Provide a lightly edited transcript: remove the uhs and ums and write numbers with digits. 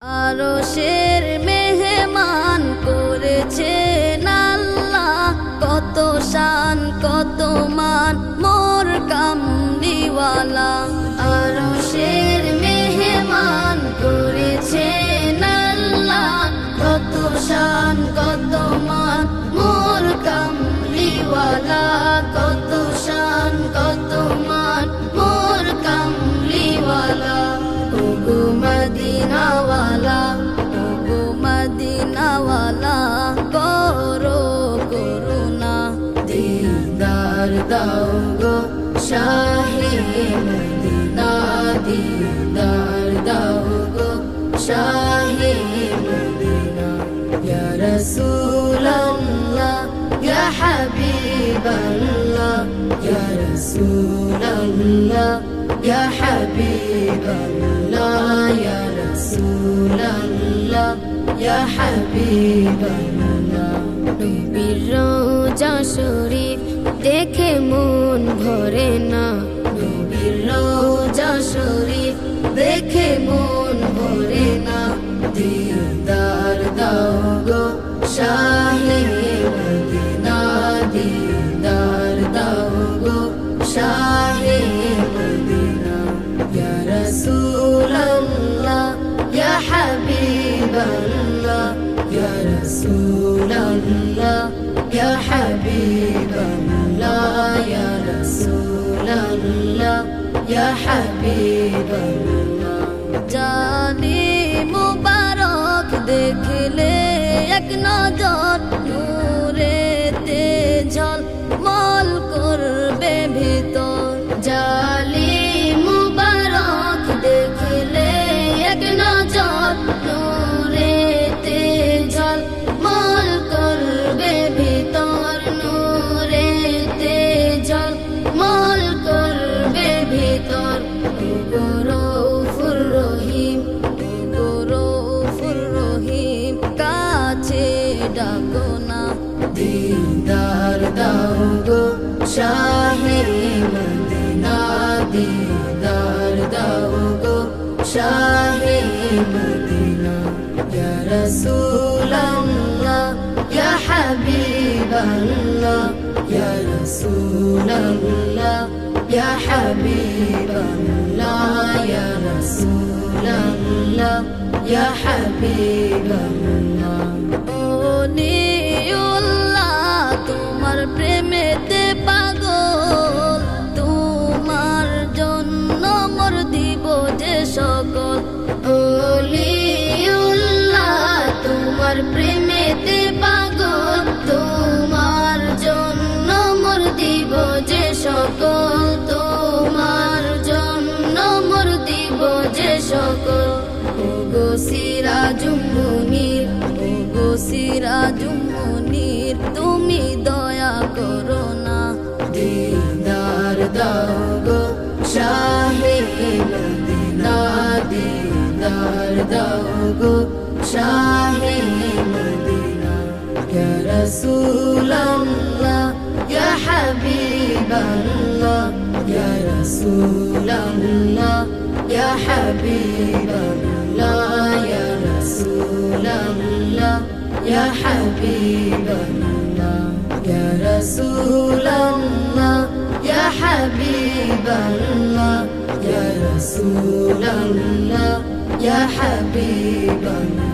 আরশের মেহমান করেছেন আল্লাহ, কত শান কত মান মোর কামলিওয়ালা। আরশের মেহমান করেছেন আল্লাহ, কত শান কত মান মোর কামলিওয়ালা, কত শান কত মান মোর কামলিওয়ালা। ওগো মদিনাওয়ালা, ওগো মদিনাওয়ালা, করো করুণা, দিদার দাও গো শাহে মদিনা, দিদার দাও গো শাহে মদিনা। ইয়া রাসূলাল্লাহ ইয়া হাবিবাল্লাহ, ইয়া রাসূলাল্লাহ ইয়া হাবিবাল্লাহ, ইয়া রাসূলাল্লাহ ইয়া হাবিবাল্লাহ। নবীর রওজা শরীফ দেখে মন ভরে না, নবীর রওজা শরীফ দেখে মন ভরে না। দিদার দাও গো শাহে মদিনা, দিদার দাও গো শাহে মদিনা। ইয়া রাসূলাল্লাহ ইয়া হাবিবাল্লাহ, ইয়া রাসূলাল্লাহ ইয়া হাবিবাল্লাহ, ইয়া রাসূলাল্লাহ ইয়া হাবিবাল্লাহ। জানি মুবারক দেখলে এক নজর, নূরেতে ঝলমল করবে ভিতর। জালি মুবারক দেখলে এক নজর, নূরেতে ঝলমল করবে ভিতর, নূরেতে ঝলমল করবে ভিতর। ওগো রউফুর রহিম, ওগো রউফুর রহিম, কাছে ডাকো না, দিদার দাও গো শাহে মদিনা, দিদার দাও গো শাহে মদিনা। ইয়া রাসূলাল্লাহ ইয়া হাবিবাল্লাহ, ইয়া রাসূলাল্লাহ ইয়া হাবিবাল্লাহ, ইয়া রাসূলাল্লাহ ইয়া হাবিবাল্লাহ। ওলিউল্লাহ তোমার প্রেমেতে পাগল, তোমার জন্য মোর দিব যে সকল। ওলিউল্লাহ তোমার প্রেমেতে পাগল, তোমার জন্য মোর দিব যে সকল, তোমার জন্য মোর দিব যে সকল। ওগো সিরাজুম মুনীর, ওগো সিরাজুম মুনীর, তুমি দয়া করো না, দিদার দাও গো শাহে মদিনা, দিদার দাও গো শাহে মদিনা। ইয়া রাসূলাল্লাহ ইয়া হাবিবাল্লাহ, ইয়া রাসূলাল্লাহ ইয়া হাবিবাল্লাহ, ইয়া রাসূলাল্লাহ ইয়া হাবিবাল্লাহ, ইয়া রাসূলাল্লাহ ইয়া হাবিবাল্লাহ, ইয়া রাসূলাল্লাহ ইয়া হাবিবাল্লাহ।